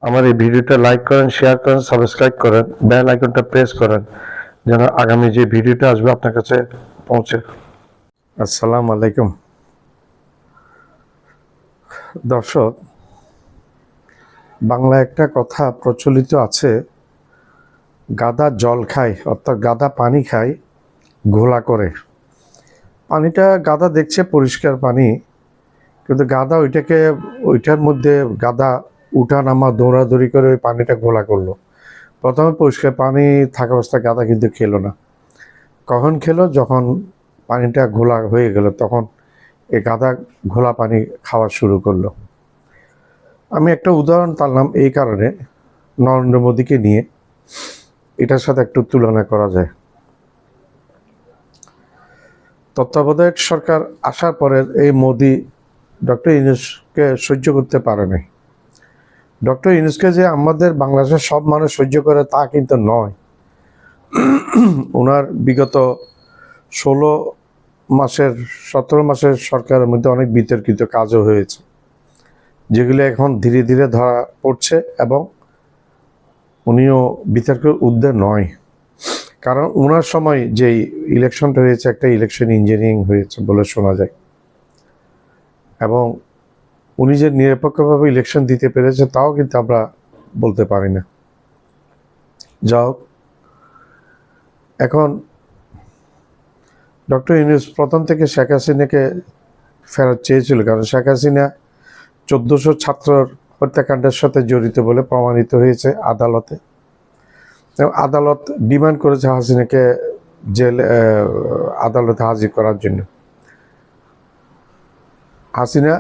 আমার এই ভিডিওটা লাইক করেন, শেয়ার করেন, সাবস্ক্রাইব করেন, বেল আইকনটা প্রেস করেন যেন আগামী যে ভিডিওটা আসবে আপনার কাছে পৌঁছে। আসসালামু আলাইকুম দর্শক, বাংলা একটা কথা প্রচলিত আছে, গাধা জল খায়, অর্থাৎ গাধা পানি খায় ঘোলা করে। পানিটা গাধা দেখছে পরিষ্কার পানি, কিন্তু গাধা ওইটার মধ্যে গাধা উঠা নামা দৌড়াদৌড়ি করে ওই পানিটা ঘোলা করলো। প্রথমে পরিষ্কার পানি থাকা অবস্থায় গাধা কিন্তু খেলো না। কখন খেলো? যখন পানিটা ঘোলা হয়ে গেল তখন এই গাধা ঘোলা পানি খাওয়া শুরু করলো। আমি একটা উদাহরণ টানলাম এই কারণে, নরেন্দ্র মোদীকে নিয়ে এটার সাথে একটু তুলনা করা যায়। তত্ত্বাবধায়ক সরকার আসার পরে এই মোদী ডক্টর ইউনূসকে সহ্য করতে পারে নাই। ডক্টর ইউনূসকে যে আমাদের বাংলাদেশের সব মানুষ সহ্য করে তা কিন্তু নয়। ওনার বিগত 17 মাসের সরকারের মধ্যে অনেক বিতর্কিত কাজও হয়েছে, যেগুলো এখন ধীরে ধীরে ধরা পড়ছে, এবং উনিও বিতর্কের ঊর্ধ্বে নয়। কারণ ওনার সময় যেই ইলেকশনটা হয়েছে, একটা ইলেকশন ইঞ্জিনিয়ারিং হয়েছে বলে শোনা যায়, এবং উনি যে নিরপেক্ষভাবে ইলেকশন দিতে পেরেছে তাও কিন্তু আমরা বলতে পারি না। যাও, এখন ডক্টর ইউনূস প্রথম থেকে শেখ হাসিনাকে ফেরত চেয়েছিল, কারণ শেখ হাসিনা 1400 ছাত্রর হত্যাকাণ্ডের সাথে জড়িত বলে প্রমাণিত হয়েছে আদালতে, এবং আদালত ডিমান্ড করেছে হাসিনাকে আদালতে হাজির করার জন্য। হাসিনা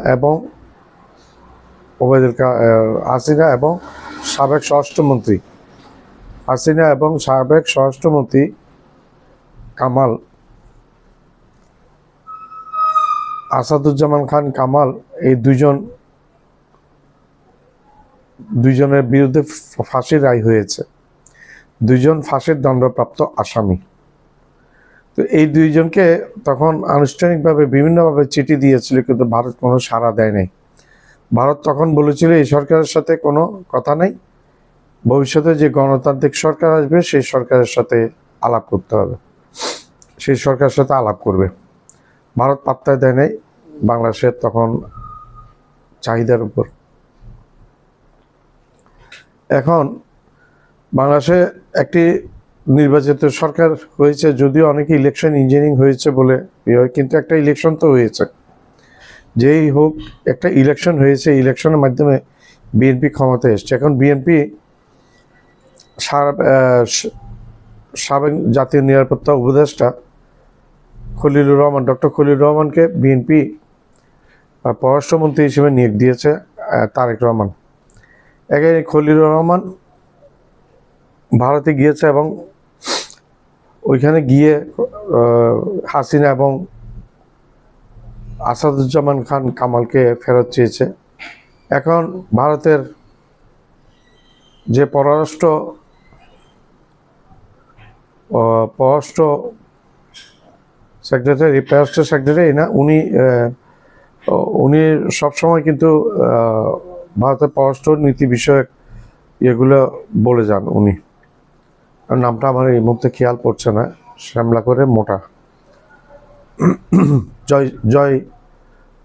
এবং সাবেক স্বরাষ্ট্রমন্ত্রী কামাল, আসাদুজ্জামান খান কামাল, এই দুইজনের বিরুদ্ধে ফাঁসির রায় হয়েছে। দুইজন ফাঁসির দণ্ডপ্রাপ্ত আসামি। তো এই দুইজনকে তখন আনুষ্ঠানিকভাবে বিভিন্নভাবে চিঠি দিয়েছিল, কিন্তু ভারত কোনো সাড়া দেয় নাই। ভারত তখন বলেছিল এই সরকারের সাথে কোনো কথা নাই, ভবিষ্যতে যে গণতান্ত্রিক সরকার আসবে সেই সরকারের সাথে আলাপ করতে হবে, সেই সরকারের সাথে আলাপ করবে। ভারত পাত্তাই দেয় নাই বাংলাদেশের তখন চাহিদার উপর। এখন বাংলাদেশে একটি নির্বাচিত সরকার হয়েছে, যদিও অনেকে ইলেকশন ইঞ্জিনিয়ারিং হয়েছে বলে, কিন্তু একটা ইলেকশন তো হয়েছে। যেই হোক, একটা ইলেকশন হয়েছে, ইলেকশনের মাধ্যমে বিএনপি ক্ষমতায় এসছে। এখন বিএনপি সাবেক জাতীয় নিরাপত্তা উপদেষ্টা ডক্টর খলিলুর রহমানকে বিএনপি পররাষ্ট্রমন্ত্রী হিসেবে নিয়োগ দিয়েছে তারেক রহমান। এখানে খলিলুর রহমান ভারতে গিয়েছে এবং ওইখানে গিয়ে হাসিনা এবং আসাদুজ্জামান খান কামালকে ফেরত চেয়েছে। এখন ভারতের যে পররাষ্ট্র সেক্রেটারি না, উনি সবসময় কিন্তু ভারতের পররাষ্ট্র নীতি বিষয়ক এগুলো বলে যান। উনি, নামটা আমার এই মুহূর্তে খেয়াল পড়ছে না, শ্যামলা করে মোটা,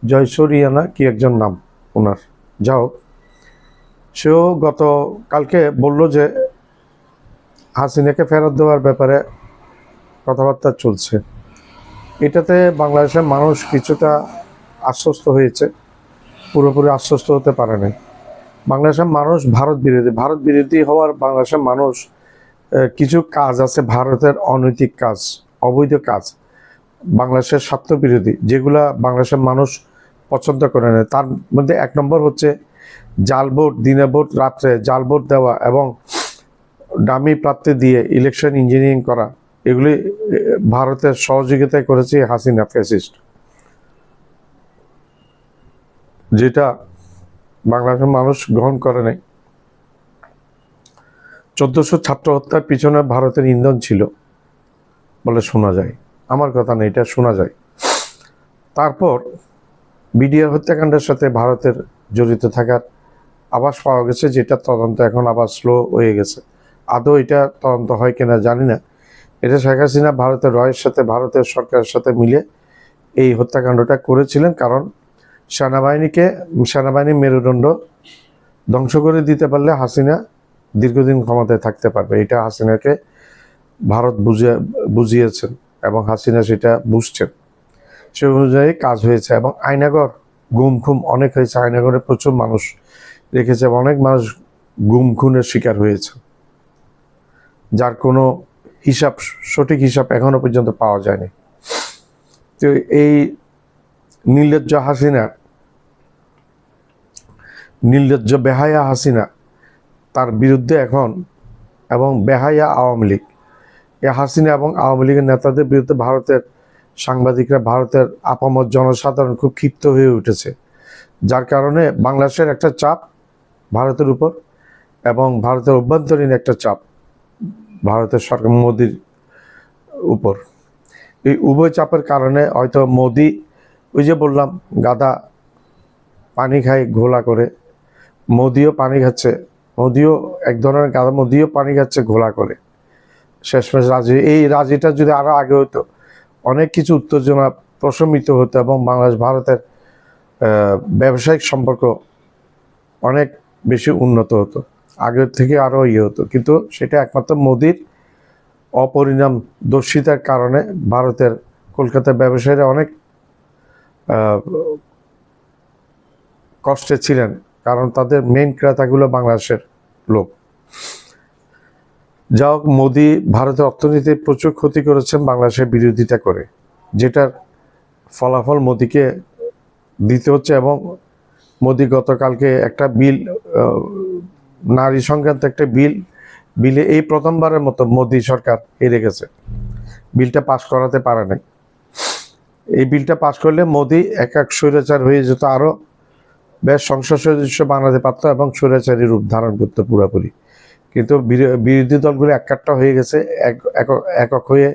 জয়সরিয়ানা কি একজন নাম ওনার। যাও, সেও কালকে বলল যে হাসিনাকে ফেরত দেওয়ার ব্যাপারে কথাবার্তা চলছে। এটাতে বাংলাদেশের মানুষ কিছুটা আশ্বস্ত হয়েছে, পুরোপুরি আশ্বস্ত হতে পারে নাই। বাংলাদেশের মানুষ ভারত বিরোধী হওয়ার বাংলাদেশের মানুষ কিছু কাজ আছে, ভারতের অনৈতিক কাজ, অবৈধ কাজ, বাংলাদেশের স্বার্থ বিরোধী, যেগুলা বাংলাদেশের মানুষ পছন্দ করে না। তার মধ্যে 1 নম্বর হচ্ছে জাল ভোট, দিনে ভোট, রাত্রে জাল ভোট দেওয়া এবং ডামি প্রার্থী দিয়ে ইলেকশন ইঞ্জিনিয়ারিং করা। এগুলি ভারতের সহযোগিতায় করেছে হাসিনা ফ্যাসিস্ট, যেটা বাংলাদেশের মানুষ গ্রহণ করে নাই। 1400 ছাত্র হত্যার পিছনে ভারতের ইন্ধন ছিল বলে শোনা যায়, আমার কথা নেই, এটা শোনা যায়। তারপর বিডিআর হত্যাকাণ্ডের সাথে ভারতের জড়িত থাকার আভাস পাওয়া গেছে, যেটা তদন্ত এখন আবার স্লো হয়ে গেছে। আদৌ এটা তদন্ত হয় কিনা জানি না। এটা শেখ হাসিনা ভারতের রয়ের সাথে, ভারতের সরকারের সাথে মিলে এই হত্যাকাণ্ডটা করেছিলেন, কারণ সেনাবাহিনীর মেরুদণ্ড ধ্বংস করে দিতে পারলে হাসিনা দীর্ঘদিন ক্ষমতায় থাকতে পারবে। এটা হাসিনাকে ভারত বুঝিয়েছেন এবং হাসিনা সেটা বুঝছেন। সে অনুযায়ী কাজ হয়েছে এবং আয়নাঘর গুম খুম অনেক হয়েছে। আয়নাঘরে প্রচুর মানুষ রেখেছে, অনেক মানুষ গুম খুনের শিকার হয়েছে, যার কোনো সঠিক হিসাব এখনো পর্যন্ত পাওয়া যায়নি। তো এই নির্লজ্জ বেহায়া হাসিনা, তার বিরুদ্ধে এখন, এবং বেহায়া আওয়ামী লীগ, এই হাসিনা এবং আওয়ামী লীগের নেতাদের বিরুদ্ধে ভারতের সাংবাদিকরা, ভারতের আপামর জনসাধারণ খুব ক্ষিপ্ত হয়ে উঠেছে, যার কারণে বাংলাদেশের একটা চাপ ভারতের উপর এবং ভারতের অভ্যন্তরীণ একটা চাপ ভারতের সরকার মোদির উপর। এই উভয় চাপের কারণে হয়তো মোদি, ওই যে বললাম গাধা পানি খায় ঘোলা করে, মোদিও পানি খাচ্ছে, মোদিও এক ধরনের গাধা, মোদিও পানি খাচ্ছে ঘোলা করে। শেষমেশ এই রাজিটা যদি আরো আগে হতো, অনেক কিছু উত্তেজনা প্রশমিত হতো এবং বাংলাদেশ ভারতের ব্যবসায়িক সম্পর্ক অনেক বেশি উন্নত হতো, আগের থেকে আরো হতো। কিন্তু সেটা একমাত্র মোদির অপরিণামদর্শিতার কারণে ভারতের কলকাতার ব্যবসায়ীরা অনেক কষ্টে ছিলেন, কারণ তাদের মেইন ক্রেতাগুলো বাংলাদেশের লোক। যা হোক, মোদি ভারতের অর্থনীতির প্রচুর ক্ষতি করেছেন বাংলাদেশের বিরোধিতা করে, যেটার ফলাফল মোদিকে দিতে হচ্ছে। এবং মোদি গতকালকে একটা বিল, নারী সংক্রান্ত একটা বিলে এই প্রথমবারের মতো মোদি সরকার হেরে গেছে, বিলটা পাশ করাতে পারে নাই। এই বিলটা পাশ করলে মোদি এক স্বৈরাচার হয়ে যেত, আরো বেশ সংসদ সদস্য বানাতে পারত এবং স্বৈরাচারী রূপ ধারণ করতো পুরোপুরি। কিন্তু বিরোধী দলগুলো একাট্টা হয়ে গেছে, একক হয়ে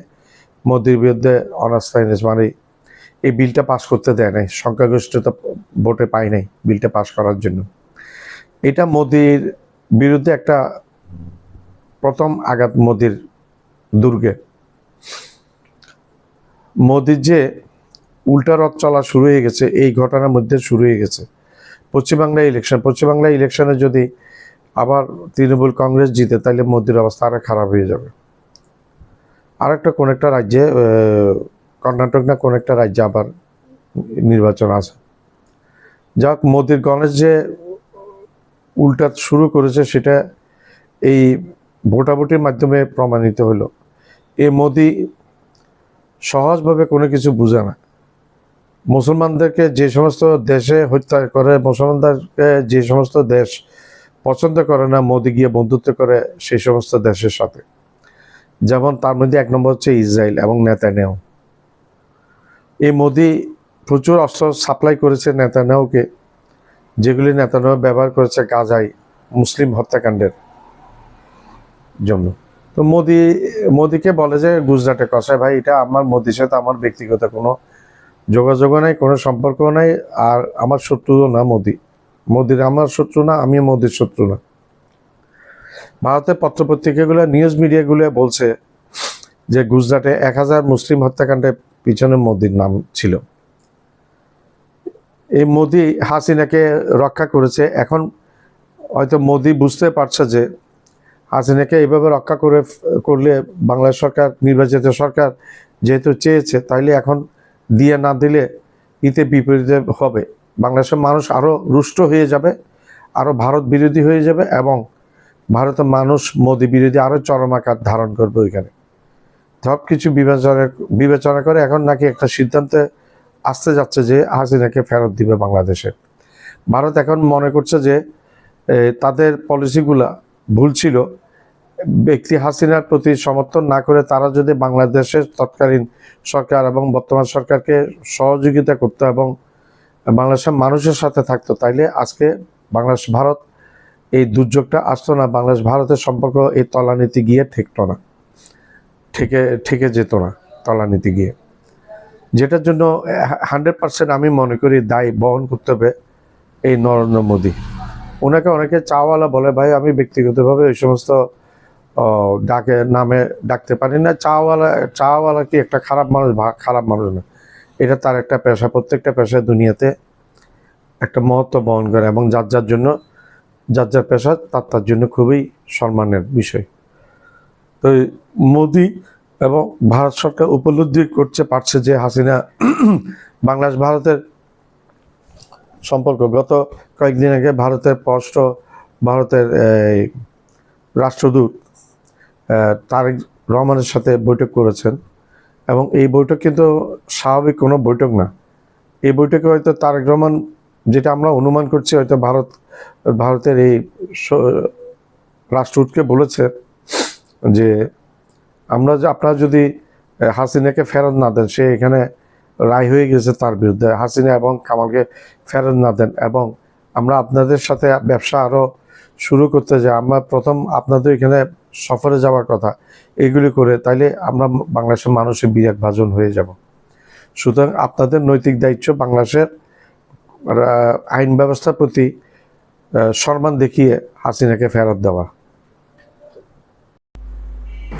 মোদির বিরুদ্ধে অনাস্থা এনেছে, মানে এই বিলটা পাশ করতে দেয় নাই, সংখ্যাগরিষ্ঠতা ভোটে পায় নাই বিলটা পাশ করার জন্য। এটা মোদির বিরুদ্ধে একটা প্রথম আঘাত মোদির দুর্গে। মোদির যে উল্টা রথ চলা শুরু হয়ে গেছে, এই ঘটনার মধ্যে শুরু হয়ে গেছে পশ্চিমবাংলা ইলেকশনে যদি আবার তৃণমূল কংগ্রেস জিতে, তাহলে মোদির অবস্থা আরো খারাপ হয়ে যাবে। আরেকটা কোন একটা রাজ্যে, কর্ণাটক না কোন একটা রাজ্যে আবার নির্বাচন আছে। যাক, মোদির গণেশ যে উল্টা শুরু করেছে, সেটা এই ভোটাভুটির মাধ্যমে প্রমাণিত হলো। এই মোদি সহজভাবে কোনো কিছু বুঝে না। মুসলমানদেরকে যে সমস্ত দেশে হত্যা করে, মুসলমানদেরকে যে সমস্ত দেশ পছন্দ করে না, মোদি গিয়ে বন্ধুত্ব করে সেই সমস্ত দেশের সাথে। যেমন তার মধ্যে এক নম্বর হচ্ছে ইসরায়েল এবং নেতানিয়াহু। এই মোদি প্রচুর অস্ত্র সাপ্লাই করেছে নেতানিয়াহুকে, যেগুলি নেতানিয়াহু ব্যবহার করেছে গাজায় মুসলিম হত্যাকাণ্ডের জন্য। তো মোদিকে বলে যে গুজরাটে কষায়, ভাই এটা আমার, মোদির সাথে আমার ব্যক্তিগত কোনো যোগাযোগও নাই, কোনো সম্পর্ক নাই, আর আমার শত্রুও না মোদির আমার শত্রু না, আমি মোদির শত্রু না। ভারতের পত্রপত্রিকাগুলো, নিউজ মিডিয়াগুলো বলছে যে গুজরাটে 1000 মুসলিম হত্যাকাণ্ডের পিছনে মোদির নাম ছিল। এই মোদি হাসিনাকে রক্ষা করেছে। এখন হয়তো মোদি বুঝতে পারছে যে হাসিনাকে এইভাবে রক্ষা করলে বাংলাদেশ সরকার, নির্বাচিত সরকার যেহেতু চেয়েছে, তাইলে এখন দিয়ে না দিলে হিতে বিপরীতে হবে। বাংলাদেশের মানুষ আরো রুষ্ট হয়ে যাবে, আরো ভারত বিরোধী হয়ে যাবে এবং ভারতের মানুষ মোদি বিরোধী আরো চরম আকার ধারণ করবে। ওইখানে সব কিছু বিবেচনা করে এখন নাকি একটা সিদ্ধান্তে আসতে যাচ্ছে যে হাসিনাকে ফেরত দিবে বাংলাদেশে। ভারত এখন মনে করছে যে তাদের পলিসিগুলা ভুল ছিল। ব্যক্তি হাসিনার প্রতি সমর্থন না করে তারা যদি বাংলাদেশের তৎকালীন সরকার এবং বর্তমান সরকারকে সহযোগিতা করতো এবং বাংলাদেশের মানুষের সাথে থাকতো, তাইলে আজকে বাংলাদেশ ভারত এই দুর্যোগটা আসতো না। বাংলাদেশ ভারতের সম্পর্ক এই তলানীতি গিয়ে ঠেকতো না, ঠেকে যেত না তলানীতি গিয়ে, যেটার জন্য 100% আমি মনে করি দায় বহন করতে হবে এই নরেন্দ্র মোদি। ওনাকে অনেকে চাওয়ালা বলে, ভাই আমি ব্যক্তিগতভাবে ওই সমস্ত নামে ডাকতে পারি না। চাওয়ালা কি একটা খারাপ মানুষ? খারাপ মানুষ না, এটা তার একটা পেশা। প্রত্যেকটা পেশা দুনিয়াতে একটা মহত্ব বহন করে, এবং যার যার জন্য যার যার পেশা তার জন্য খুবই সম্মানের বিষয়। তো মোদি এবং ভারত সরকার উপলব্ধি করতে পারছে যে হাসিনা বাংলাদেশ ভারতের সম্পর্ক, গত কয়েকদিন আগে ভারতের রাষ্ট্রদূত তারেক রহমানের সাথে বৈঠক করেছেন, এবং এই বৈঠক কিন্তু স্বাভাবিক কোনো বৈঠক না। এই বৈঠকে হয়তো তারেক রহমান, যেটা আমরা অনুমান করছি, হয়তো ভারতের এই রাষ্ট্রদূতকে বলেছে যে আপনারা যদি হাসিনাকে ফেরত না দেন, সে এখানে রায় হয়ে গেছে তার বিরুদ্ধে, হাসিনা এবং কামালকে ফেরত না দেন, এবং আমরা আপনাদের সাথে ব্যবসা আরও শুরু করতে যাই, আমরা প্রথম আপনাদের এখানে সফরে যাওয়ার কথা, এগুলি করে তাইলে আমরা বাংলাদেশের মানুষের বিরাট ভাজন হয়ে যাব। সুতরাং আপনাদের নৈতিক দায়িত্ব বাংলাদেশের আইন ব্যবস্থার প্রতি সম্মান দেখিয়ে হাসিনাকে ফেরত দেওয়া।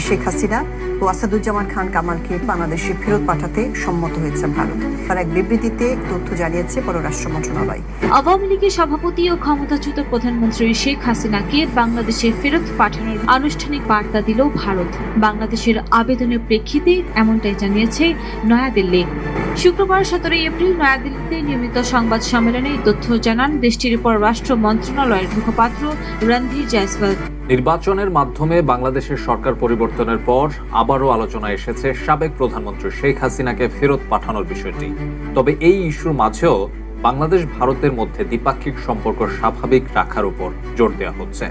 শেখ হাসিনা ও আসাদুজ্জামান খান কামালকে বাংলাদেশে ফেরত পাঠাতে সম্মত হয়েছে ভারত। তার এক বিবৃতিতে তথ্য জানিয়েছে পররাষ্ট্র মন্ত্রণালয়। আওয়ামী লীগের সভাপতি ও ক্ষমতাচ্যুত প্রধানমন্ত্রী শেখ হাসিনাকে বাংলাদেশে ফেরত পাঠানোর আনুষ্ঠানিক বার্তা দিল ভারত। বাংলাদেশের আবেদনের প্রেক্ষিতে এমনটাই জানিয়েছে নয়াদিল্লি। শুক্রবার 17 এপ্রিল নয়াদিল্লিতে নিয়মিত সংবাদ সম্মেলনে তথ্য জানান দেশটির পররাষ্ট্র মন্ত্রণালয়ের মুখপাত্র রণধীর জয়সওয়াল। নির্বাচনের মাধ্যমে বাংলাদেশের সরকার পরিবর্তনের পর আবারও আলোচনায় এসেছে সাবেক প্রধানমন্ত্রী শেখ হাসিনাকে ফেরত পাঠানোর বিষয়টি। তবে এই ইস্যুর মাঝেও বাংলাদেশ ভারতের মধ্যে দ্বিপাক্ষিক সম্পর্ক স্বাভাবিক রাখার উপর জোর দেওয়া হচ্ছে।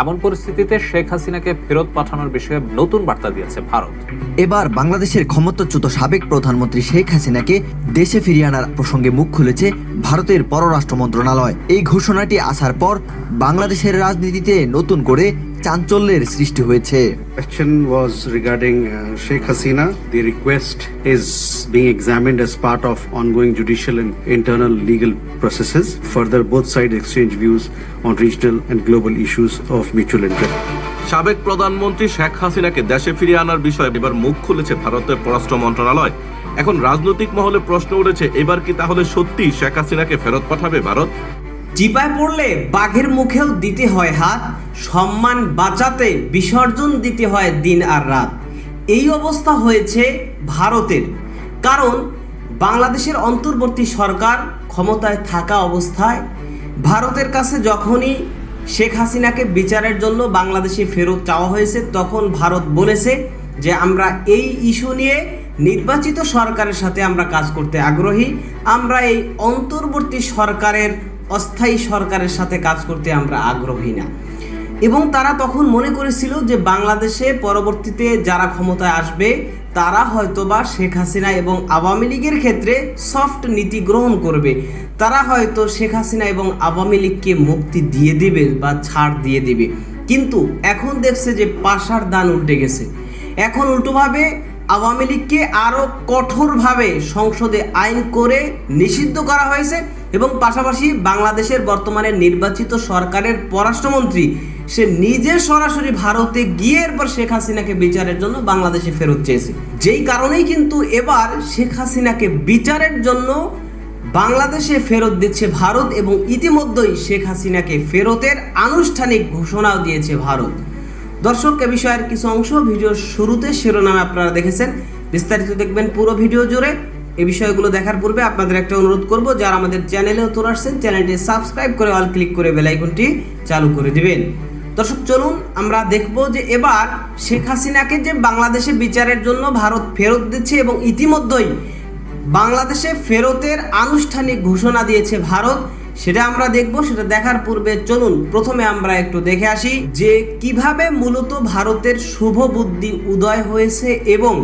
এমন পরিস্থিতিতে শেখ হাসিনাকে ফেরত পাঠানোর বিষয়ে নতুন বার্তা দিয়েছে ভারত। এবার বাংলাদেশের ক্ষমতাচ্যুত সাবেক প্রধানমন্ত্রী শেখ হাসিনাকে দেশে ফিরিয়ে আনার প্রসঙ্গে মুখ খুলেছে ভারতের পররাষ্ট্র মন্ত্রণালয়। এই ঘোষণাটি আসার পর বাংলাদেশের রাজনীতিতে নতুন করে চাঞ্চল্যের সৃষ্টি হয়েছে। Question was regarding Sheikh Hasina. The request is being examined as part of ongoing judicial and internal legal processes. Further, both sides exchange views on regional and global issues of mutual interest. সাবেক প্রধানমন্ত্রী শেখ হাসিনাকে দেশে ফিরিয়ে আনার বিষয়ে এবার মুখ খুলেছে ভারতের পররাষ্ট্র মন্ত্রণালয়। এখন রাজনৈতিক মহলে প্রশ্ন উঠেছে, এবার কি তাহলে সত্যি শেখ হাসিনাকে ফেরত পাঠাবে ভারত? চিপায় পড়লে বাঘের মুখেও দিতে হয় হাত, সম্মান বাঁচাতে বিসর্জন দিতে হয় দিন আর রাত। এই অবস্থা হয়েছে ভারতের, কারণ বাংলাদেশের অন্তর্বর্তী সরকার ক্ষমতায় থাকা অবস্থায় ভারতের কাছে যখনই শেখ হাসিনাকে বিচারের জন্য বাংলাদেশে ফেরত চাওয়া হয়েছে, তখন ভারত বলেছে যে আমরা এই ইস্যু নিয়ে নির্বাচিত সরকারের সাথে আমরা কাজ করতে আগ্রহী, আমরা এই অন্তর্বর্তী সরকারের অস্থায়ী সরকারের সাথে কাজ করতে আমরা আগ্রহী না। এবং তারা তখন মনে করেছিল যে বাংলাদেশে পরবর্তীতে যারা ক্ষমতায় আসবে তারা হয়তোবা শেখ হাসিনা এবং আওয়ামী লীগের ক্ষেত্রে সফট নীতি গ্রহণ করবে, তারা হয়তো শেখ হাসিনা এবং আওয়ামী লীগকে মুক্তি দিয়ে দিবে বা ছাড় দিয়ে দিবে। কিন্তু এখন দেখছে যে পাশার দান উল্টে গেছে। এখন উল্টোভাবে আওয়ামী লীগকে আরও কঠোরভাবে সংসদে আইন করে নিষিদ্ধ করা হয়েছে, এবং পাশাপাশি বাংলাদেশের বর্তমানে নির্বাচিত সরকারের পররাষ্ট্রমন্ত্রী সে নিজে সরাসরি ভারতে গিয়ে এরপর শেখ হাসিনাকে বিচারের জন্য বাংলাদেশে ফেরত চেয়েছে। যেই কারণেই কিন্তু এবার শেখ হাসিনাকে বিচারের জন্য বাংলাদেশে ফেরত দিচ্ছে ভারত, এবং ইতিমধ্যেই শেখ হাসিনাকে ফেরতের আনুষ্ঠানিক ঘোষণাও দিয়েছে ভারত। দর্শক, এ বিষয়ের কিছু অংশ ভিডিওর শুরুতে শিরোনামে আপনারা দেখেছেন, বিস্তারিত দেখবেন পুরো ভিডিও জুড়ে। এই বিষয়গুলো দেখার পূর্বে আপনাদের একটা অনুরোধ করব, যারা আমাদের চ্যানেলে নতুন আসছেন চ্যানেলটি সাবস্ক্রাইব করে অল ক্লিক করে বেল আইকনটি চালু করে দিবেন। দর্শক, চলুন আমরা দেখব যে এবার শেখ হাসিনাকে যে বাংলাদেশে বিচারের জন্য ভারত ফেরত দিচ্ছে এবং ইতিমধ্যেই বাংলাদেশে ফেরতের আনুষ্ঠানিক ঘোষণা দিয়েছে ভারত, সেটা আমরা দেখব। সেটা দেখার পূর্বে চলুন প্রথমে আমরা একটু দেখে আসি যে কিভাবে মূলত ভারতের শুভ বুদ্ধি উদয় হয়েছে এবং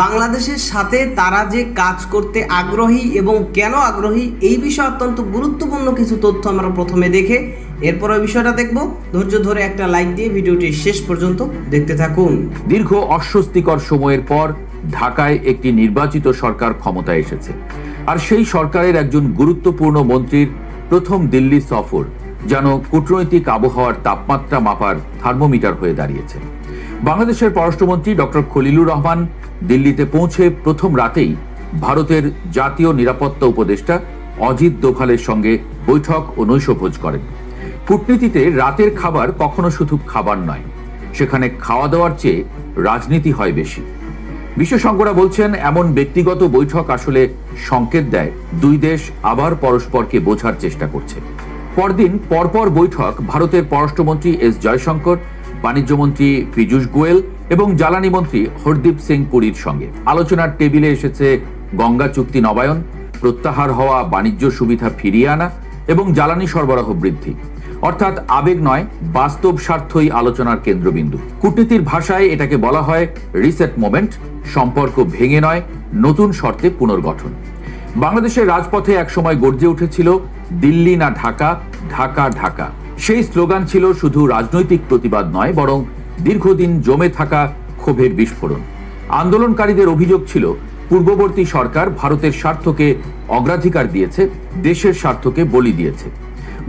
বাংলাদেশের সাথে তারা যে কাজ করতে আগ্রহী এবং কেন আগ্রহী, এই বিষয়ে অত্যন্ত গুরুত্বপূর্ণ কিছু তথ্য আমরা প্রথমে দেখে এরপর ওই বিষয়টা দেখব। ধৈর্য ধরে একটা লাইক দিয়ে ভিডিওটি শেষ পর্যন্ত দেখতে থাকুন। দীর্ঘ অস্বস্তিকর সময়ের পর ঢাকায় একটি নির্বাচিত সরকার ক্ষমতায় এসেছে, আর সেই সরকারের একজন গুরুত্বপূর্ণ মন্ত্রীর প্রথম দিল্লি সফর যেন কূটনৈতিক আবহাওয়ার তাপমাত্রা মাপার থার্মোমিটার হয়ে দাঁড়িয়েছে। বাংলাদেশের পররাষ্ট্রমন্ত্রী ডক্টর খলিলুর রহমান দিল্লিতে পৌঁছে প্রথম রাতেই ভারতের জাতীয় নিরাপত্তা উপদেষ্টা অজিত দোভালের সঙ্গে বৈঠক ও নৈশভোজ করেন। কূটনীতিতে রাতের খাবার কখনো শুধু খাবার নয়, সেখানে খাওয়া দাওয়ার চেয়ে রাজনীতি হয় বেশি। বিশেষজ্ঞরা বলছেন এমন ব্যক্তিগত বৈঠক আসলে সংকেত দেয় দুই দেশ আবার পরস্পরকে বোঝার চেষ্টা করছে। পরদিন পরপর বৈঠক ভারতের পররাষ্ট্রমন্ত্রী এস জয়শঙ্কর, বাণিজ্যমন্ত্রী পীযূষ গোয়েল এবং জ্বালানি মন্ত্রী হরদীপ সিং পুরীর সঙ্গে। আলোচনার টেবিলে এসেছে গঙ্গা চুক্তি নবায়ন, প্রত্যাহার হওয়া বাণিজ্য সুবিধা ফিরিয়ে আনা এবং জ্বালানি সরবরাহ বৃদ্ধি। অর্থাৎ আবেগ নয়, বাস্তব স্বার্থই আলোচনার কেন্দ্রবিন্দু। কূটনীতির ভাষায় এটাকে বলা হয় রিসেট মোমেন্ট, সম্পর্ক ভেঙে নয়, নতুন শর্তে পুনর্গঠন। বাংলাদেশের রাজপথে একসময় গর্জে উঠেছিল দিল্লি না ঢাকা, ঢাকা ঢাকা। সেই স্লোগান ছিল শুধু রাজনৈতিক প্রতিবাদ নয়, বরং দীর্ঘদিন জমে থাকা ক্ষোভের বিস্ফোরণ। আন্দোলনকারীদের অভিযোগ ছিল পূর্ববর্তী সরকার ভারতের স্বার্থকে অগ্রাধিকার দিয়েছে, দেশের স্বার্থকে বলি দিয়েছে,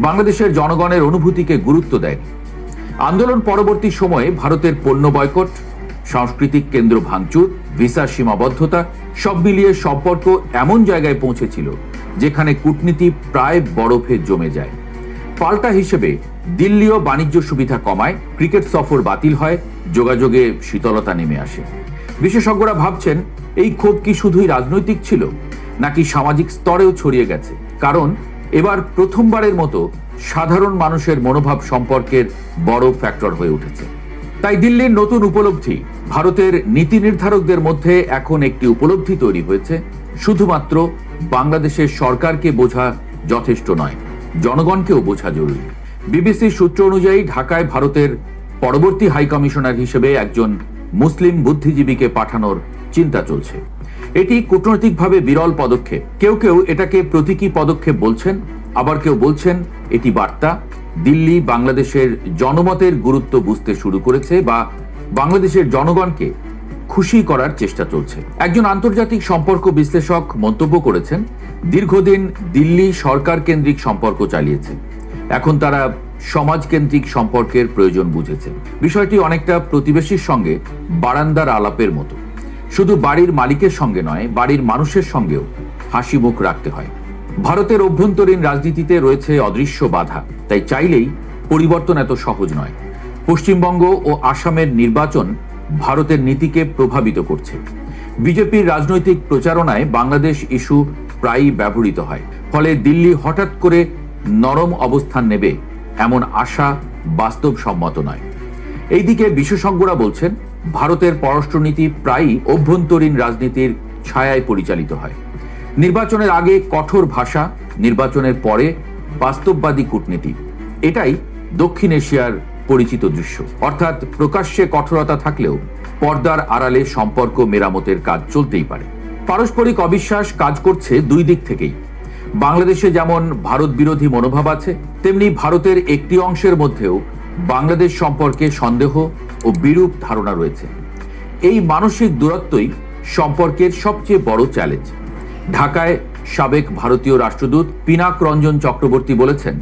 বাংলাদেশের জনগণের অনুভূতিকে গুরুত্ব দেয়নি। আন্দোলন পরবর্তী সময়ে ভারতের পণ্য বয়কট, সাংস্কৃতিক কেন্দ্র ভাঙচুর, ভিসার সীমাবদ্ধতা সব মিলিয়ে সম্পর্ক এমন জায়গায় পৌঁছেছিল যেখানে কূটনীতি প্রায় বরফে জমে যায়। পাল্টা হিসেবে দিল্লিও বাণিজ্য সুবিধা কমায়, ক্রিকেট সফর বাতিল হয়, যোগাযোগে শীতলতা নেমে আসে। বিশেষজ্ঞরা ভাবছেন এই ক্ষোভ কি শুধুই রাজনৈতিক ছিল নাকি সামাজিক স্তরেও ছড়িয়ে গেছে, কারণ এবার প্রথমবারের মতো সাধারণ মানুষের মনোভাব সম্পর্কের বড় ফ্যাক্টর হয়ে উঠেছে। তাই দিল্লির নতুন উপলব্ধি, ভারতের নীতি নির্ধারকদের মধ্যে এখন একটি উপলব্ধি তৈরি হয়েছে, শুধুমাত্র বাংলাদেশের সরকারকে বোঝা যথেষ্ট নয়, জনগণকেও বোঝা জরুরি। বিবিসির সূত্র অনুযায়ী ঢাকায় ভারতের পরবর্তী হাই কমিশনার হিসেবে একজন মুসলিম বুদ্ধিজীবীকে পাঠানোর চিন্তা চলছে। এটি কূটনৈতিকভাবে বিরল পদক্ষেপ। কেউ কেউ এটাকে প্রতীকী পদক্ষেপ বলছেন, আবার কেউ বলছেন এটি বার্তা দিল্লি বাংলাদেশের জনমতের গুরুত্ব বুঝতে শুরু করেছে বা বাংলাদেশের জনগণকে খুশি করার চেষ্টা চলছে। একজন আন্তর্জাতিক সম্পর্ক বিশ্লেষক মন্তব্য করেছেন, দীর্ঘদিন দিল্লি সরকার কেন্দ্রিক সম্পর্ক চালিয়েছে, এখন তারা সমাজকেন্দ্রিক সম্পর্কের প্রয়োজন বুঝেছে। বিষয়টি অনেকটা প্রতিবেশীর সঙ্গে বারান্দার আলাপের মতো, শুধু বাড়ির মালিকের সঙ্গে নয়, বাড়ির মানুষের সঙ্গেও হাসি মুখ রাখতে হয়। ভারতের অভ্যন্তরীণ রাজনীতিতে রয়েছে অদৃশ্য বাধা, তাই চাইলেই পরিবর্তন এত সহজ নয়। পশ্চিমবঙ্গ ও আসামের নির্বাচন ভারতের নীতিকে প্রভাবিত করছে। বিজেপির রাজনৈতিক প্রচারণায় বাংলাদেশ ইস্যু প্রায়ই ব্যবহৃত হয়, ফলে দিল্লি হঠাৎ করে নরম অবস্থান নেবে এমন আশা বাস্তবসম্মত নয়। এইদিকে বিশেষজ্ঞরা বলছেন ভারতের পররাষ্ট্রনীতি প্রায়ই অভ্যন্তরীণ রাজনীতির ছায়ায় পরিচালিত হয়। নির্বাচনের আগে কঠোর ভাষা, নির্বাচনের পরে বাস্তববাদী কূটনীতি, এটাই দক্ষিণ এশিয়ার পরিচিত দৃশ্য। অর্থাৎ প্রকাশ্যে কঠোরতা থাকলেও পর্দার আড়ালে সম্পর্ক মেরামতের কাজ চলতেই পারে। পারস্পরিক অবিশ্বাস কাজ করছে দুই দিক থেকেই। বাংলাদেশে যেমন ভারত বিরোধী মনোভাব আছে, তেমনি ভারতের একটি অংশের মধ্যেও বাংলাদেশ সম্পর্কে সন্দেহ ও বিরূপ ধারণা রয়েছে। এই মানসিক দূরত্বই সম্পর্কের সবচেয়ে বড় চ্যালেঞ্জ। ঢাকায় সাবেক ভারতীয় রাষ্ট্রদূত পিনাক রঞ্জন চক্রবর্তী বলেছেন,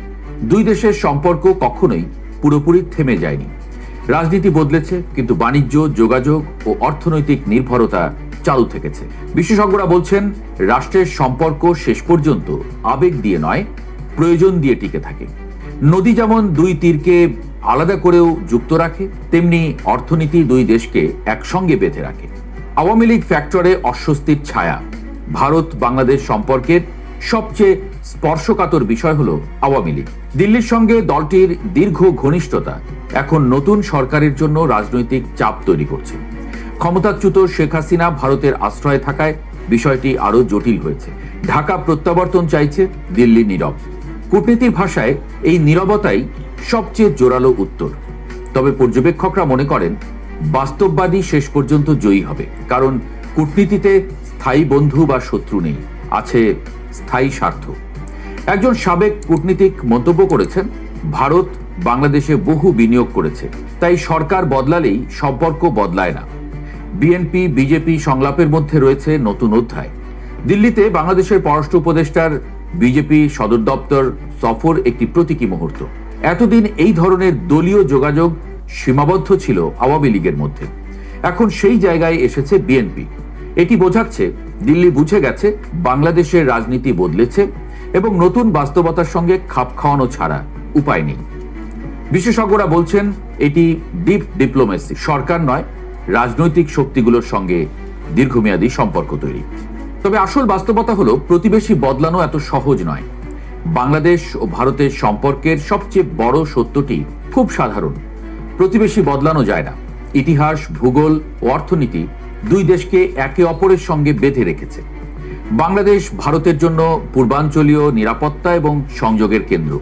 দুই দেশের সম্পর্ক কখনোই পুরোপুরি থেমে যায়নি। রাজনীতি বদলেছে, কিন্তু বাণিজ্য, যোগাযোগ ও অর্থনৈতিক নির্ভরতা চালু থেকেছে। বিশেষজ্ঞরা বলছেন রাষ্ট্রের সম্পর্ক শেষ পর্যন্ত আবেগ দিয়ে নয়, প্রয়োজন দিয়ে টিকে থাকে। নদী যেমন দুই তীরকে আলাদা করেও যুক্ত রাখে, তেমনি অর্থনীতি দুই দেশকে একসঙ্গে বেঁধে রাখে। আওয়ামী লীগ ফ্যাক্টরে অস্বস্তির ছায়া। ভারত বাংলাদেশ সম্পর্কের সবচেয়ে স্পর্শকাতর বিষয় হলো আওয়ামী লীগ। দিল্লির সঙ্গে দলটির দীর্ঘ ঘনিষ্ঠতা এখন নতুন সরকারের জন্য রাজনৈতিক চাপ তৈরি করছে। ক্ষমতাচ্যুত শেখ হাসিনা ভারতের আশ্রয়ে থাকায় বিষয়টি আরো জটিল হয়েছে। ঢাকা প্রত্যাবর্তন চাইছে, দিল্লি নীরব। কূটনীতির ভাষায় এই নীরবতাই সবচেয়ে জোরালো উত্তর। তবে পর্যবেক্ষকরা মনে করেন বাস্তববাদী শেষ পর্যন্ত জয়ী হবে, কারণ কূটনীতিতে স্থায়ী বন্ধু বা শত্রু নেই, আছে স্থায়ী স্বার্থ। একজন সাবেক কূটনীতিক মন্তব্য করেছেন, ভারত বাংলাদেশে বহু বিনিয়োগ করেছে, তাই সরকার বদলালেই সম্পর্ক বদলায় না। বিএনপি বিজেপি সংলাপের মধ্যে রয়েছে নতুন অধ্যায়। দিল্লিতে বাংলাদেশের পররাষ্ট্র উপদেষ্টার বিজেপি সদর দপ্তর সফর একটি প্রতীকী মুহূর্ত। এতদিন এই ধরনের দলীয় যোগাযোগ সীমাবদ্ধ ছিল আওয়ামী লীগের মধ্যে, এখন সেই জায়গায় এসেছে বিএনপি। এটি বোঝাচ্ছে দিল্লি বুঝে গেছে বাংলাদেশের রাজনীতি বদলেছে এবং নতুন বাস্তবতার সঙ্গে খাপ খাওয়ানো ছাড়া উপায় নেই। বিশেষজ্ঞরা বলছেন এটি ডিপ ডিপ্লোমেসি, সরকার নয় রাজনৈতিক শক্তিগুলোর সঙ্গে দীর্ঘমেয়াদী সম্পর্ক তৈরি। তবে আসল বাস্তবতা হলো প্রতিবেশী বদলানো এত সহজ নয়। বাংলাদেশ ও ভারতের সম্পর্কের সবচেয়ে বড় সত্যটি খুব সাধারণ, প্রতিবেশী বদলানো যায় না। ইতিহাস, ভূগোল ও অর্থনীতি দুই দেশকে একে অপরের সঙ্গে বেঁধে রেখেছে। বাংলাদেশ ভারতের জন্য পূর্বাঞ্চলীয় নিরাপত্তা এবং সংযোগের কেন্দ্র,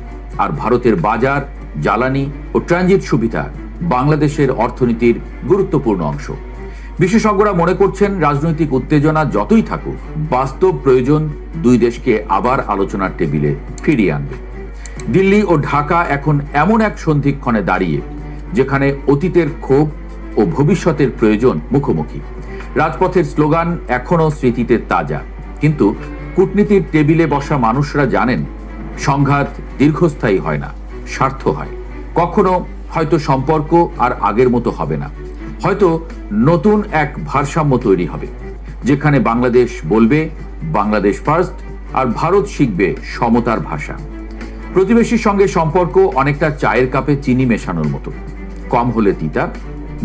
আর ভারতের বাজার, জ্বালানি ও ট্রানজিট সুবিধা বাংলাদেশের অর্থনীতির গুরুত্বপূর্ণ অংশ। বিশেষজ্ঞরা মনে করছেন রাজনৈতিক উত্তেজনা যতই থাকুক, বাস্তব প্রয়োজন দুই দেশকে আবার আলোচনার টেবিলে ফিরিয়ে আনবে। দিল্লি ও ঢাকা এখন এমন এক সন্ধিক্ষণে দাঁড়িয়ে যেখানে অতীতের ক্ষোভ ও ভবিষ্যতের প্রয়োজন মুখোমুখি। রাজপথের স্লোগান এখনো স্মৃতিতে তাজা, কিন্তু কূটনীতির টেবিলে বসা মানুষরা জানেন সংঘাত দীর্ঘস্থায়ী হয় না, স্বার্থ হয়। কখনো হয়তো সম্পর্ক আর আগের মতো হবে না, হয়তো নতুন এক ভারসাম্য তৈরি হবে, যেখানে বাংলাদেশ বলবে বাংলাদেশ ফার্স্ট আর ভারত শিখবে সমতার ভাষা। প্রতিবেশীর সঙ্গে সম্পর্ক অনেকটা চায়ের কাপে চিনি মেশানোর মতো, কম হলে তিতা,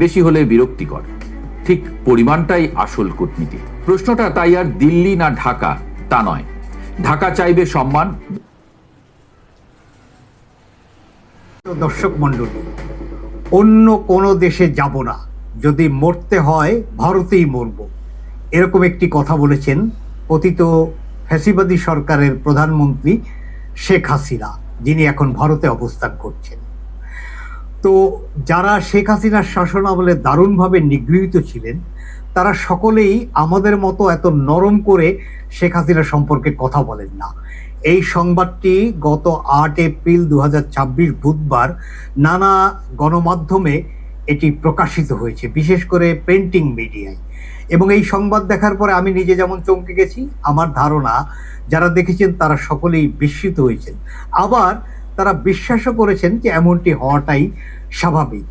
বেশি হলে বিরক্তিকর। ঠিক পরিমাণটাই আসল কূটনীতি। প্রশ্নটা তাই আর দিল্লি না ঢাকা তা নয়। ঢাকা চাইবে সম্মান। দর্শক মণ্ডলী, অন্য কোনো দেশে যাব না, যদি মরতে হয় ভারতেই মরব, এরকম একটি কথা বলেছেন পতিত ফ্যাসিবাদী সরকারের প্রধানমন্ত্রী শেখ হাসিনা, যিনি এখন ভারতে অবস্থান করছেন। তো যারা শেখ হাসিনার শাসন আমলে দারুণভাবে নিগৃহীত ছিলেন, তারা সকলেই আমাদের মতো এত নরম করে শেখ হাসিনা সম্পর্কে কথা বলেন না। এই সংবাদটি গত 8 এপ্রিল 2026 বুধবার নানা গণমাধ্যমে এটি প্রকাশিত হয়েছে, বিশেষ করে প্রিন্টিং মিডিয়ায়। এবং এই সংবাদ দেখার পরে আমি নিজে যেমন চমকে গেছি, আমার ধারণা যারা দেখেছেন তারা সকলেই বিস্মিত হয়েছেন। আবার তারা বিশ্বাসও করেছেন যে এমনটি হওয়াটাই স্বাভাবিক।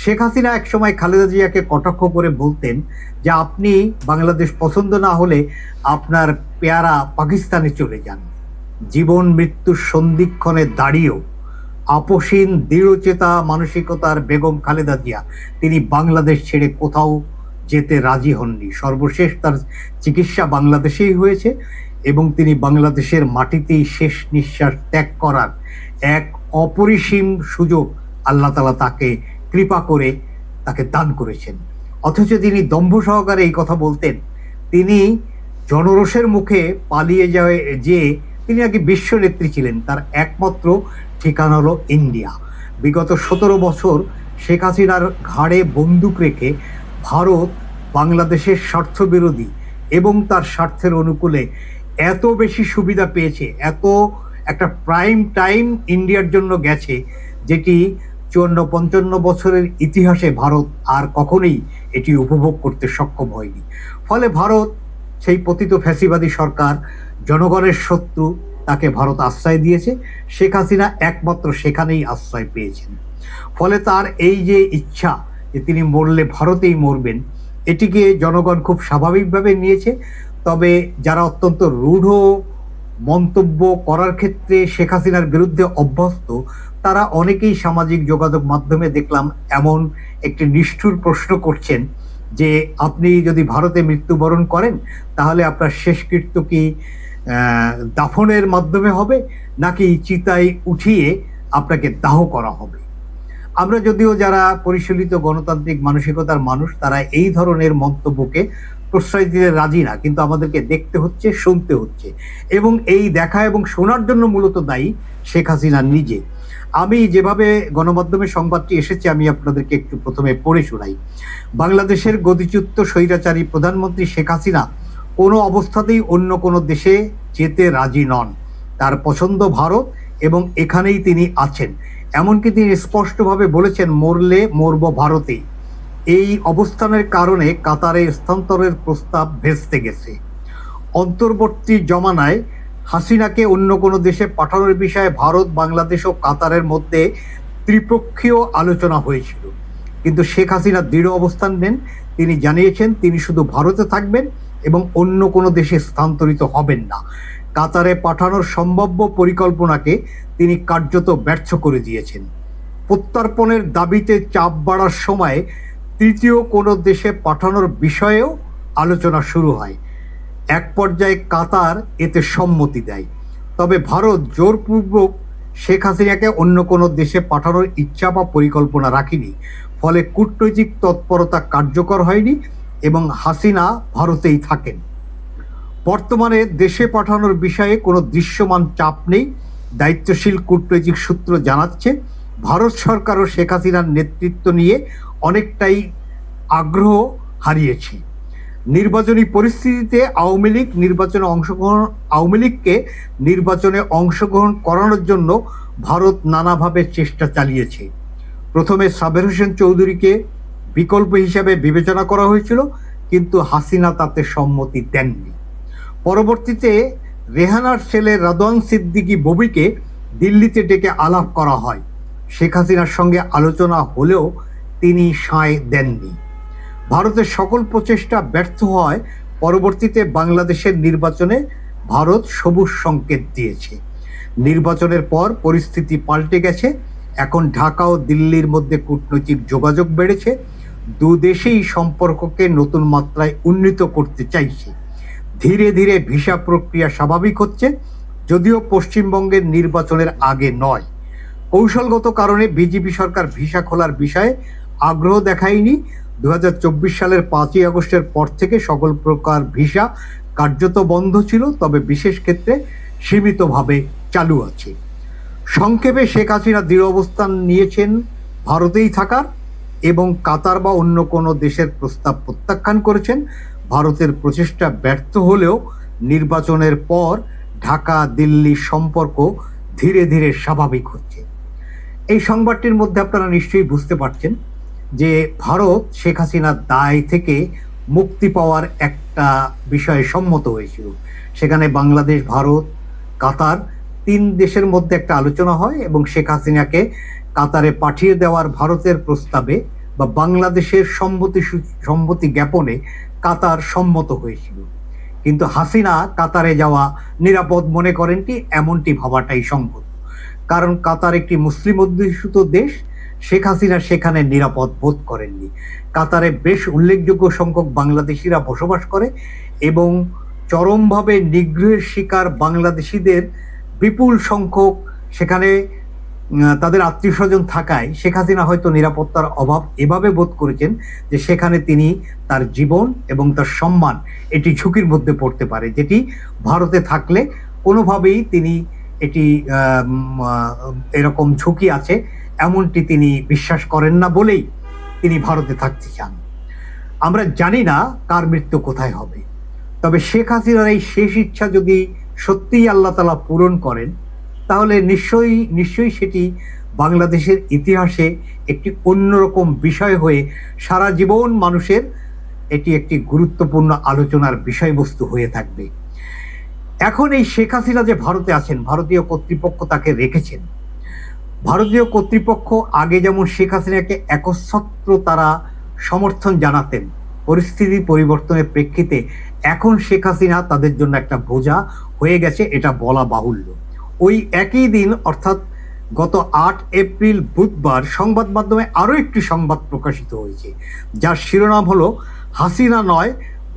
শেখ হাসিনা একসময় খালেদা জিয়াকে কটাক্ষ করে বলতেন যে আপনি বাংলাদেশ পছন্দ না হলে আপনার পেয়ারা পাকিস্তানে চলে যান। জীবন মৃত্যুর সন্ধিক্ষণে দাঁড়িয়েও আপসীন দৃঢ়চেতা মানসিকতার বেগম খালেদা জিয়া তিনি বাংলাদেশ ছেড়ে কোথাও যেতে রাজি হননি। সর্বশেষ তার চিকিৎসা বাংলাদেশেই হয়েছে এবং তিনি বাংলাদেশের মাটিতেই শেষ নিঃশ্বাস ত্যাগ করার এক অপরিসীম সুযোগ আল্লাহ তাআলা তাকে কৃপা করে তাকে দান করেছেন। অথচ তিনি দম্ভ সহকারে এই কথা বলতেন, তিনি জনরোষের মুখে পালিয়ে যে তিনি আগে বিশ্ব নেত্রী ছিলেন, তার একমাত্র ঠিকানা হলো ইন্ডিয়া। বিগত 17 বছর শেখ হাসিনার ঘাড়ে বন্দুক রেখে ভারত বাংলাদেশের স্বার্থ বিরোধী এবং তার স্বার্থের অনুকূলে এত বেশি সুবিধা পেয়েছে, এত একটা প্রাইম টাইম ইন্ডিয়ার জন্য গেছে, যেটি 54-55 বছরের ইতিহাসে ভারত আর কখনোই এটি উপভোগ করতে সক্ষম হয়নি। ফলে ভারত, সেই পতিত ফ্যাসিবাদী সরকার, জনগণের শত্রু, তাকে ভারত আশ্রয় দিয়েছে। শেখ হাসিনা একমাত্র সেখানেই আশ্রয় পেয়েছেন। ফলে তার এই যে ইচ্ছা যে তিনি মরলে ভারতেই মরবেন, এটিকে জনগণ খুব স্বাভাবিকভাবে নিয়েছে। তবে যারা অত্যন্ত রূঢ় মন্তব্য করার ক্ষেত্রে শেখ হাসিনার বিরুদ্ধে অভ্যস্ত, তারা অনেকেই সামাজিক যোগাযোগ মাধ্যমে দেখলাম এমন একটি নিষ্ঠুর প্রশ্ন করছেন যে আপনি যদি ভারতে মৃত্যুবরণ করেন তাহলে আপনার শেষকৃত্য কি দাফনের মাধ্যমে হবে নাকি চিতায় উঠিয়ে আপনাকে দাহ করা হবে? আমরা যদিও যারা পরিশীলিত গণতান্ত্রিক মানসিকতার মানুষ, তারা এই ধরনের মন্তব্যকে প্রশ্রয় দিতে রাজি না, কিন্তু আমাদেরকে দেখতে হচ্ছে, শুনতে হচ্ছে, এবং এই দেখা এবং শোনার জন্য মূলত দায়ী শেখ হাসিনা নিজে। আমি যেভাবে গণমাধ্যমে সংবাদটি এসেছে আমি আপনাদেরকে একটু প্রথমে পড়ে শোনাই। বাংলাদেশের গদিচ্যুত স্বৈরাচারী প্রধানমন্ত্রী শেখ হাসিনা কোনো অবস্থাতেই অন্য কোনো দেশে যেতে রাজি নন। তার পছন্দ ভারত এবং এখানেই তিনি আছেন। এমনকি তিনি স্পষ্টভাবে বলেছেন, মরলে মরব ভারতেই। এই অবস্থানের কারণে কাতারে স্থানান্তরের প্রস্তাব ভেস্তে গেছে। অন্তর্বর্তী জমানায় হাসিনাকে অন্য কোনো দেশে পাঠানোর বিষয়ে ভারত, বাংলাদেশ ও কাতারের মধ্যে ত্রিপক্ষীয় আলোচনা হয়েছিল, কিন্তু শেখ হাসিনা দৃঢ় অবস্থান নেন। তিনি জানিয়েছেন তিনি শুধু ভারতে থাকবেন এবং অন্য কোনো দেশে স্থানান্তরিত হবেন না। কাতারে পাঠানোর সম্ভাব্য পরিকল্পনাকে তিনি কার্যত ব্যর্থ করে দিয়েছেন। প্রত্যর্পণের দাবিতে চাপ বাড়ার সময় তৃতীয় কোনো দেশে পাঠানোর বিষয়েও আলোচনা শুরু হয়। এক পর্যায়ে কাতার এতে সম্মতি দেয়, তবে ভারত জোরপূর্বক শেখ হাসিনাকে অন্য কোনো দেশে পাঠানোর ইচ্ছা বা পরিকল্পনা রাখেনি। ফলে কূটনৈতিক তৎপরতা কার্যকর হয়নি এবং হাসিনা ভারতেই থাকেন। বর্তমানে দেশে পাঠানোর বিষয়ে কোনো দৃশ্যমান চাপ নেই। দায়িত্বশীল কূটনৈতিক সূত্র জানাচ্ছে ভারত সরকারও শেখ হাসিনার নেতৃত্ব নিয়ে অনেকটাই আগ্রহ হারিয়েছে। নির্বাচনী পরিস্থিতিতে আওয়ামী লীগকে নির্বাচনে অংশগ্রহণ করানোর জন্য ভারত নানাভাবে চেষ্টা চালিয়েছে। প্রথমে সাবের হোসেন চৌধুরীকে বিকল্প হিসাবে বিবেচনা করা হয়েছিল, কিন্তু হাসিনা তাতে সম্মতি দেননি। পরবর্তীতে রেহানার ছেলে রাদওয়ান সিদ্দিকী ববিকে দিল্লিতে ডেকে আলাপ করা হয়। শেখ হাসিনার সঙ্গে আলোচনা হলেও তিনি সায় দেননি। ভারতের সকল প্রচেষ্টা ব্যর্থ হয়। পরবর্তীতে বাংলাদেশের নির্বাচনে ভারত সবুজ সংকেত দিয়েছে। নির্বাচনের পর পরিস্থিতি পাল্টে গেছে। এখন ঢাকা ও দিল্লির মধ্যে কূটনৈতিক যোগাযোগ বেড়েছে। দুদেশেই সম্পর্ককে নতুন মাত্রায় উন্নীত করতে চাইছে। ধীরে ধীরে ভিসা প্রক্রিয়া স্বাভাবিক হচ্ছে, যদিও পশ্চিমবঙ্গের নির্বাচনের আগে নয়। কৌশলগত কারণে বিজেপি সরকার ভিসা খোলার বিষয়ে আগ্রহ দেখায়নি। 2024 সালের 5ই আগস্টের পর থেকে সকল প্রকার ভিসা কার্যত বন্ধ ছিল, তবে বিশেষ ক্ষেত্রে সীমিতভাবে চালু আছে। সংক্ষেপে শেখ হাসিনা দৃঢ় অবস্থান নিয়েছেন ভারতেই থাকার এবং কাতার বা অন্য কোনো দেশের প্রস্তাব প্রত্যাখ্যান করেছেন। ভারতের প্রচেষ্টা ব্যর্থ হলেও নির্বাচনের পর ঢাকা দিল্লি সম্পর্ক ধীরে ধীরে স্বাভাবিক হচ্ছে। এই সংবাদটির মধ্যে আপনারা নিশ্চয়ই বুঝতে পারছেন যে ভারত শেখ হাসিনার দায় থেকে মুক্তি পাওয়ার একটা বিষয়ে সম্মত হয়েছিল। সেখানে বাংলাদেশ, ভারত, কাতার 3 দেশের মধ্যে একটা আলোচনা হয় এবং শেখ হাসিনাকে কাতারে পাঠিয়ে দেওয়ার ভারতের প্রস্তাবে বা বাংলাদেশের সম্মতি জ্ঞাপনে কাতার সম্মত হয়েছিল। কিন্তু হাসিনা কাতারে যাওয়া নিরাপদ মনে করেননি, এমনটি ভাবাটাই সম্ভব। কারণ কাতার একটি মুসলিম অধ্যুষিত দেশ। শেখ হাসিনা সেখানে নিরাপদ বোধ করেননি। কাতারে বেশ উল্লেখযোগ্য সংখ্যক বাংলাদেশিরা বসবাস করে এবং চরমভাবে নিগ্রহের শিকার বাংলাদেশিদের বিপুল সংখ্যক সেখানে তাদের আত্মীয় স্বজন থাকায় শেখ হাসিনা হয়তো নিরাপত্তার অভাব এভাবে বোধ করেছেন যে সেখানে তিনি তার জীবন এবং তার সম্মান এটি ঝুঁকির মধ্যে পড়তে পারে, যেটি ভারতে থাকলে কোনোভাবেই তিনি এটি এরকম ঝুঁকি আছে এমনটি তিনি বিশ্বাস করেন না বলেই তিনি ভারতে থাকতে চান। আমরা জানি না কার মৃত্যু কোথায় হবে, তবে শেখ হাসিনার এই শেষ ইচ্ছা যদি সত্যিই আল্লাহ তাআলা পূরণ করেন তাহলে নিশ্চয়ই সেটি বাংলাদেশের ইতিহাসে একটি অন্যরকম বিষয় হয়ে সারা জীবন মানুষের এটি একটি গুরুত্বপূর্ণ আলোচনার বিষয়বস্তু হয়ে থাকবে। এখন এই শেখ হাসিনা যে ভারতে আছেন, ভারতীয় কর্তৃপক্ষ তাকে রেখেছেন। ভারতীয় কর্তৃপক্ষ আগে যেমন শেখ হাসিনাকে একচ্ছত্র তারা সমর্থন জানাতেন, পরিস্থিতি পরিবর্তনের প্রেক্ষিতে এখন শেখ হাসিনা তাদের জন্য একটা বোঝা হয়ে গেছে, এটা বলা বাহুল্য। ওই একই দিন অর্থাৎ গত 8 এপ্রিল বুধবার সংবাদ মাধ্যমে আরও একটি সংবাদ প্রকাশিত হয়েছে, যার শিরোনাম হলো হাসিনা নয়,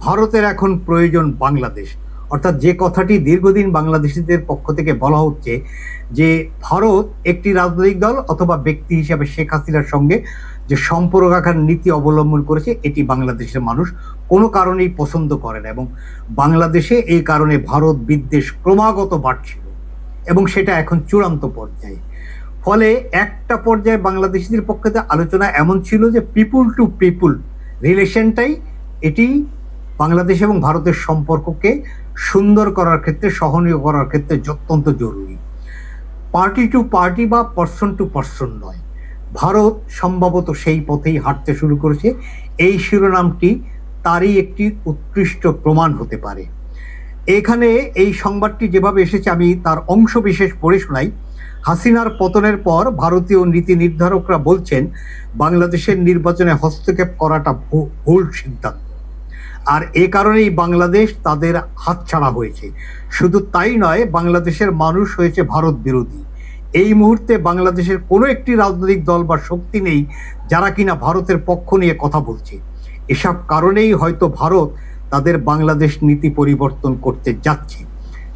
ভারতের এখন প্রয়োজন বাংলাদেশ। অর্থাৎ যে কথাটি দীর্ঘদিন বাংলাদেশিদের পক্ষ থেকে বলা হচ্ছে যে ভারত একটি রাজনৈতিক দল অথবা ব্যক্তি হিসাবে শেখ হাসিনার সঙ্গে যে সম্পর্ক রাখার নীতি অবলম্বন করেছে এটি বাংলাদেশের মানুষ কোনো কারণেই পছন্দ করে না এবং বাংলাদেশে এই কারণে ভারত বিদ্বেষ ক্রমাগত বাড়ছিল এবং সেটা এখন চূড়ান্ত পর্যায়ে। ফলে একটা পর্যায়ে বাংলাদেশিদের পক্ষে আলোচনা এমন ছিল যে পিপুল টু পিপুল রিলেশনটাই এটি বাংলাদেশ এবং ভারতের সম্পর্ককে সুন্দর করার ক্ষেত্রে, সহনীয় করার ক্ষেত্রে অত্যন্ত জরুরি। পার্টি টু পার্টি বা পার্সন টু পার্সন নয়। ভারত সম্ভবত সেই পথেই হাঁটতে শুরু করেছে। এই শিরোনামটি তারই একটি উৎকৃষ্ট প্রমাণ হতে পারে। এখানে এই সংবাদটি যেভাবে এসেছে আমি তার অংশ বিশেষ পড়ে শোনাই। হাসিনার পতনের পর ভারতীয় নীতি নির্ধারকরা বলছেন বাংলাদেশের নির্বাচনে হস্তক্ষেপ করাটা ভুল সিদ্ধান্ত, আর এ কারণেই বাংলাদেশ তাদের হাতছাড়া হয়েছে। শুধু তাই নয়, বাংলাদেশের মানুষ হয়েছে ভারত বিরোধী। এই মুহূর্তে বাংলাদেশের কোনো একটি রাজনৈতিক দল বা শক্তি নেই যারা কিনা ভারতের পক্ষ নিয়ে কথা বলছে। এসব কারণেই হয়তো ভারত তাদের বাংলাদেশ নীতি পরিবর্তন করতে যাচ্ছে।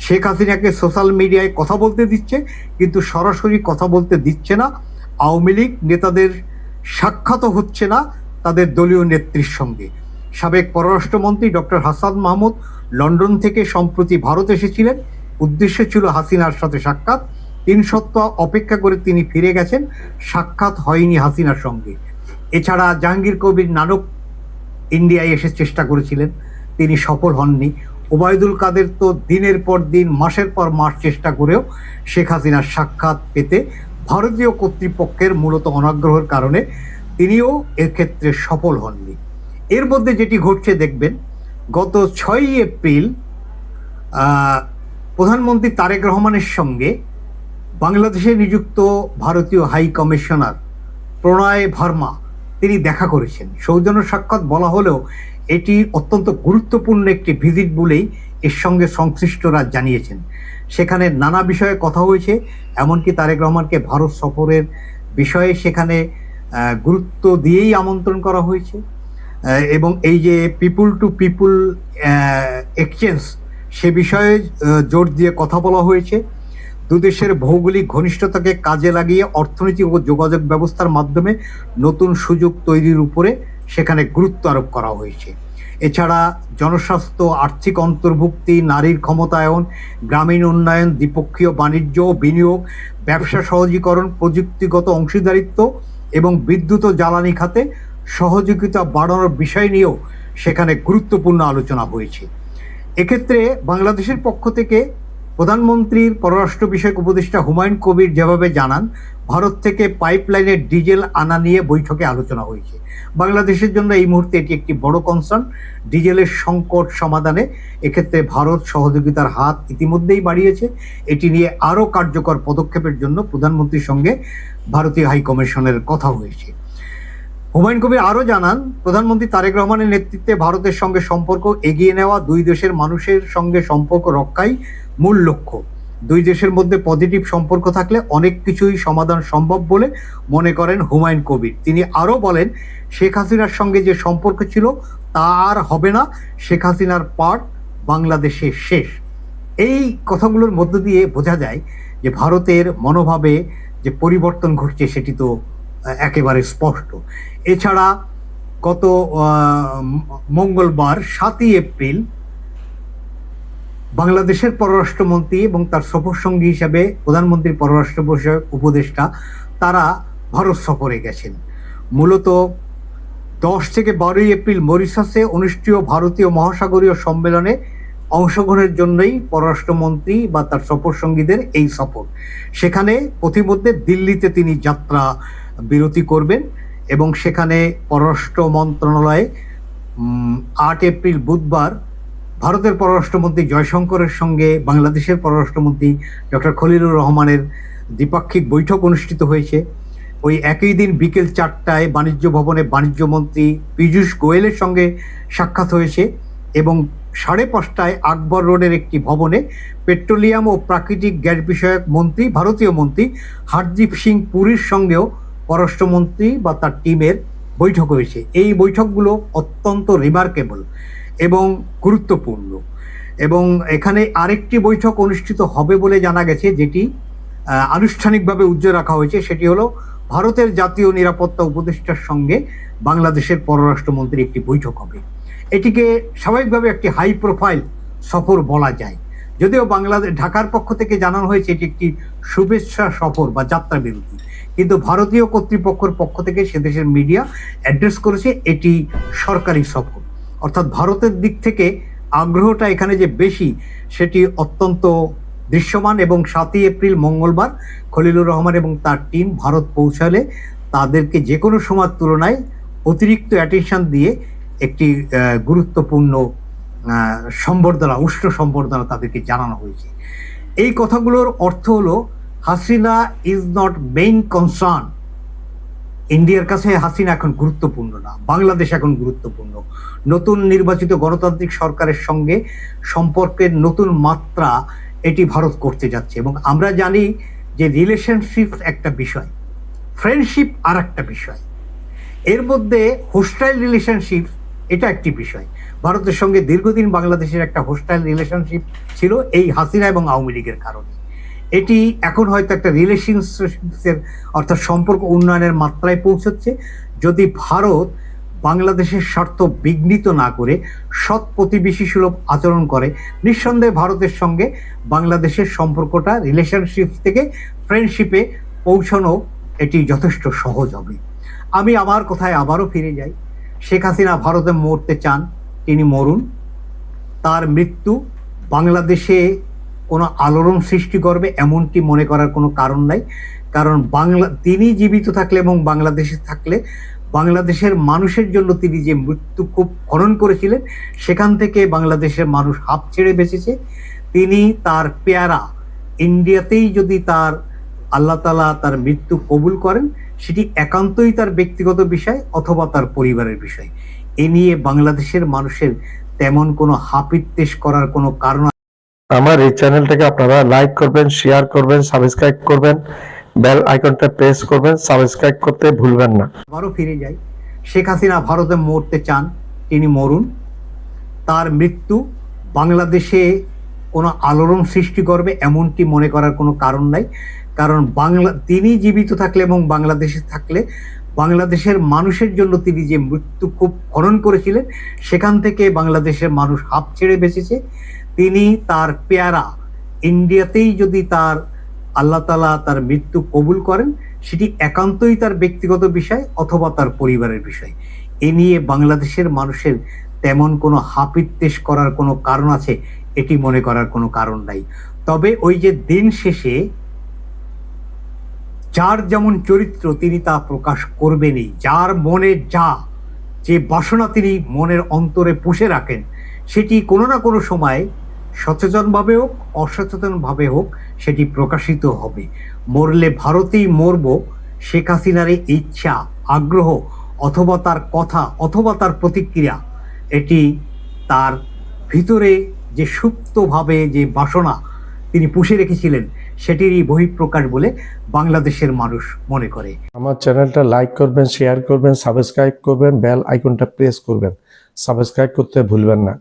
শেখ হাসিনাকে সোশ্যাল মিডিয়ায় কথা বলতে দিচ্ছে, কিন্তু সরাসরি কথা বলতে দিচ্ছে না। আওয়ামী লীগ নেতাদের সাক্ষাৎও হচ্ছে না তাদের দলীয় নেত্রীর সঙ্গে। সাবেক পররাষ্ট্রমন্ত্রী ডক্টর হাসান মাহমুদ লন্ডন থেকে সম্প্রতি ভারত এসেছিলেন। উদ্দেশ্য ছিল হাসিনার সাথে সাক্ষাৎ। 3 সপ্তাহ অপেক্ষা করে তিনি ফিরে গেছেন, সাক্ষাৎ হয়নি হাসিনার সঙ্গে। এছাড়া জাহাঙ্গীর কবির নানক ইন্ডিয়ায় এসে চেষ্টা করেছিলেন, তিনি সফল হননি। ওবায়দুল কাদের তো দিনের পর দিন, মাসের পর মাস চেষ্টা করেও শেখ হাসিনার সাক্ষাৎ পেতে ভারতীয় কর্তৃপক্ষের মূলত অনাগ্রহের কারণে তিনিও এক্ষেত্রে সফল হননি। এর মধ্যে যেটি ঘটছে দেখবেন, গত 6ই এপ্রিল প্রধানমন্ত্রী তারেক রহমানের সঙ্গে বাংলাদেশে নিযুক্ত ভারতীয় হাই কমিশনার প্রণয় ভার্মা তিনি দেখা করেছেন। সৌজন্য সাক্ষাৎ বলা হলেও এটি অত্যন্ত গুরুত্বপূর্ণ একটি ভিজিট বলেই এর সঙ্গে সংশ্লিষ্টরা জানিয়েছেন। সেখানে নানা বিষয়ে কথা হয়েছে, এমনকি তারেক রহমানকে ভারত সফরের বিষয়ে সেখানে গুরুত্ব দিয়েই আমন্ত্রণ করা হয়েছে। এবং এই যে পিপুল টু পিপুল এক্সচেঞ্জ, সে বিষয়ে জোর দিয়ে কথা বলা হয়েছে। দুদেশের ভৌগোলিক ঘনিষ্ঠতাকে কাজে লাগিয়ে অর্থনৈতিক ও যোগাযোগ ব্যবস্থার মাধ্যমে নতুন সুযোগ তৈরির উপরে সেখানে গুরুত্ব আরোপ করা হয়েছে। এছাড়া জনস্বাস্থ্য, আর্থিক অন্তর্ভুক্তি, নারীর ক্ষমতায়ন, গ্রামীণ উন্নয়ন, দ্বিপক্ষীয় বাণিজ্য, বিনিয়োগ, ব্যবসা সহজীকরণ, প্রযুক্তিগত অংশীদারিত্ব এবং বিদ্যুৎ ও জ্বালানি খাতে সহযোগিতা বাড়ানোর বিষয় নিয়েও সেখানে গুরুত্বপূর্ণ আলোচনা হয়েছে। এক্ষেত্রে বাংলাদেশের পক্ষ থেকে প্রধানমন্ত্রীর পররাষ্ট্র বিষয়ক উপদেষ্টা হুমায়ুন কবির যেভাবে জানান, ভারত থেকে পাইপলাইনের ডিজেল আনা নিয়ে বৈঠকে আলোচনা হয়েছে। বাংলাদেশের জন্য এই মুহূর্তে এটি একটি বড় কনসার্ন। ডিজেলের সংকট সমাধানে এক্ষেত্রে ভারত সহযোগিতার হাত ইতিমধ্যেই বাড়িয়েছে। এটি নিয়ে আরও কার্যকর পদক্ষেপের জন্য প্রধানমন্ত্রীর সঙ্গে ভারতীয় হাই কমিশনের কথা হয়েছে। হুমায়ুন কবির আরও জানান, প্রধানমন্ত্রী তারেক রহমানের নেতৃত্বে ভারতের সঙ্গে সম্পর্ক এগিয়ে নেওয়া, দুই দেশের মানুষের সঙ্গে সম্পর্ক রক্ষাই মূল লক্ষ্য। দুই দেশের মধ্যে পজিটিভ সম্পর্ক থাকলে অনেক কিছুই সমাধান সম্ভব বলে মনে করেন হুমায়ুন কবির। তিনি আরও বলেন, শেখ হাসিনার সঙ্গে যে সম্পর্ক ছিল তা আর হবে না। শেখ হাসিনার পার্ট বাংলাদেশে শেষ। এই কথাগুলোর মধ্য দিয়ে বোঝা যায় যে ভারতের মনোভাবে যে পরিবর্তন ঘটছে সেটি তো একেবারে স্পষ্ট। এছাড়া গত মঙ্গলবার 7ই এপ্রিল বাংলাদেশের পররাষ্ট্রমন্ত্রী এবং তার সফরসঙ্গী হিসাবে প্রধানমন্ত্রীর পররাষ্ট্র বিষয়ক উপদেষ্টা তারা ভারত সফরে গেছেন। মূলত 10 থেকে 12ই এপ্রিল মরিশাসে অনুষ্ঠেয় ভারতীয় মহাসাগরীয় সম্মেলনে অংশগ্রহণের জন্যই পররাষ্ট্রমন্ত্রী বা তার সফরসঙ্গীদের এই সফর। সেখানে পথিমধ্যে দিল্লিতে তিনি যাত্রা বিরতি করবেন এবং সেখানে পররাষ্ট্র মন্ত্রণালয়ে 8 এপ্রিল বুধবার ভারতের পররাষ্ট্রমন্ত্রী জয়শঙ্করের সঙ্গে বাংলাদেশের পররাষ্ট্রমন্ত্রী ডক্টর খলিলুর রহমানের দ্বিপাক্ষিক বৈঠক অনুষ্ঠিত হয়েছে। ওই একই দিন বিকেল 4টায় বাণিজ্য ভবনে বাণিজ্যমন্ত্রী পীযূষ গোয়েলের সঙ্গে সাক্ষাৎ হয়েছে এবং 5:30টায় আকবর রোডের একটি ভবনে পেট্রোলিয়াম ও প্রাকৃতিক গ্যাস বিষয়ক মন্ত্রী, ভারতীয় মন্ত্রী হরদীপ সিং পুরীর সঙ্গেও পররাষ্ট্রমন্ত্রী বা তার টিমের বৈঠক হয়েছে। এই বৈঠকগুলো অত্যন্ত রিমার্কেবল এবং গুরুত্বপূর্ণ। এবং এখানে আরেকটি বৈঠক অনুষ্ঠিত হবে বলে জানা গেছে, যেটি আনুষ্ঠানিকভাবে উজ্জ্বল রাখা হয়েছে। সেটি হলো ভারতের জাতীয় নিরাপত্তা উপদেষ্টার সঙ্গে বাংলাদেশের পররাষ্ট্রমন্ত্রীর একটি বৈঠক হবে। এটিকে স্বাভাবিকভাবে একটি হাই প্রোফাইল সফর বলা যায়, যদিও ঢাকার পক্ষ থেকে জানানো হয়েছে এটি একটি শুভেচ্ছা সফর বা যাত্রা বিরতি, কিন্তু ভারতীয় কর্তৃপক্ষের পক্ষ থেকে সে দেশের মিডিয়া অ্যাড্রেস করেছে এটি সরকারি সফর। অর্থাৎ ভারতের দিক থেকে আগ্রহটা এখানে যে বেশি সেটি অত্যন্ত দৃশ্যমান। এবং 7ই এপ্রিল মঙ্গলবার খলিলুর রহমান এবং তার টিম ভারত পৌঁছালে তাদেরকে যে কোনো সময়ের তুলনায় অতিরিক্ত অ্যাটেনশন দিয়ে একটি গুরুত্বপূর্ণ সম্বর্ধনা, উষ্ণ সম্বর্ধনা তাদেরকে জানানো হয়েছে। এই কথাগুলোর অর্থ হলো Hasina is not main concern. ইন্ডিয়ার কাছে হাসিনা এখন গুরুত্বপূর্ণ না, বাংলাদেশ এখন গুরুত্বপূর্ণ। নতুন নির্বাচিত গণতান্ত্রিক সরকারের সঙ্গে সম্পর্কের নতুন মাত্রা এটি ভারত করতে যাচ্ছে। এবং আমরা জানি যে রিলেশনশিপ একটা বিষয়, ফ্রেন্ডশিপ আর একটা বিষয়, এর মধ্যে হোস্টাইল রিলেশনশিপ এটা একটি বিষয়। ভারতের সঙ্গে দীর্ঘদিন বাংলাদেশের একটা হোস্টাইল রিলেশনশিপ ছিল এই হাসিনা এবং আওয়ামী লীগের কারণে। এটি এখন হয়তো একটা রিলেশনশিপের অর্থাৎ সম্পর্ক উন্নয়নের মাত্রায় পৌঁছচ্ছে যদি ভারত বাংলাদেশের স্বার্থ বিঘ্নিত না করে সৎ প্রতিবেশী সুলভ আচরণ করে। নিঃসন্দেহে ভারতের সঙ্গে বাংলাদেশের সম্পর্কটা রিলেশনশিপ থেকে ফ্রেন্ডশিপে পৌঁছানো এটি যথেষ্ট সহজ হবে। আমি আমার কথায় আবারও ফিরে যাই। শেখ হাসিনা ভারতে মরতে চান, তিনি মরুন। তার মৃত্যু বাংলাদেশে কোনো আলোড়ন সৃষ্টি করবে এমনটি মনে করার কোনো কারণ নাই। কারণ তিনি জীবিত থাকলে এবং বাংলাদেশে থাকলে বাংলাদেশের মানুষের জন্য তিনি যে মৃত্যু খুব খনন করেছিলেন সেখান থেকে বাংলাদেশের মানুষ হাঁপ ছেড়ে বেঁচেছে। তিনি তার পেয়ারা ইন্ডিয়াতেই যদি তার আল্লাহ তাআলা তার মৃত্যু কবুল করেন সেটি একান্তই তার ব্যক্তিগত বিষয় অথবা তার পরিবারের বিষয়। এ নিয়ে বাংলাদেশের মানুষের তেমন কোনো হাপিত্তেশ করার কোনো কারণ। আমার এই চ্যানেলটাকে আপনারা লাইক করবেন, শেয়ার করবেন, সাবস্ক্রাইব করবেন, বেল আইকনটা প্রেস করবেন, সাবস্ক্রাইব করতে ভুলবেন না। আবারও ফিরে যাই। শেখ হাসিনা ভারতে মরতে চান, তিনি মরুন। তার মৃত্যু বাংলাদেশে কোনো আলোড়ন সৃষ্টি করবে এমনটি মনে করার কোনো কারণ নাই। কারণ তিনি জীবিত থাকলে এবং বাংলাদেশে থাকলে বাংলাদেশের মানুষের জন্য তিনি যে মৃত্যু খুব খনন করেছিলেন সেখান থেকে বাংলাদেশের মানুষ হাঁপ ছেড়ে বেঁচেছে। তিনি তার পেয়ারা ইন্ডিয়াতেই যদি তার আল্লাহ তাআলা তার মৃত্যু কবুল করেন সেটি একান্তই তার ব্যক্তিগত বিষয় অথবা তার পরিবারের বিষয়। এ নিয়ে বাংলাদেশের মানুষের তেমন কোনো হাপিত্তেশ করার কোনো কারণ আছে এটি মনে করার কোনো কারণ নাই। তবে ওই যে দিন শেষে যার যেমন চরিত্র তিনি তা প্রকাশ করবেনই। যার মনে যে বাসনা তিনি মনের অন্তরে পুষে রাখেন সেটি কোনো না কোনো সময় সচেতনভাবে হোক অসচেতনভাবে হোক সেটি প্রকাশিত হবে। মরলে ভারতেই মরব, শেখ হাসিনার ইচ্ছা, আগ্রহ অথবা তার কথা অথবা তার প্রতিক্রিয়া এটি তার ভিতরে যে সুপ্তভাবে যে বাসনা তিনি পুষে রেখেছিলেন সেটিরই বহিঃপ্রকাশ বলে বাংলাদেশের মানুষ মনে করে। আমার চ্যানেলটা লাইক করবেন, শেয়ার করবেন, সাবস্ক্রাইব করবেন, বেল আইকনটা প্রেস করবেন, সাবস্ক্রাইব করতে ভুলবেন না।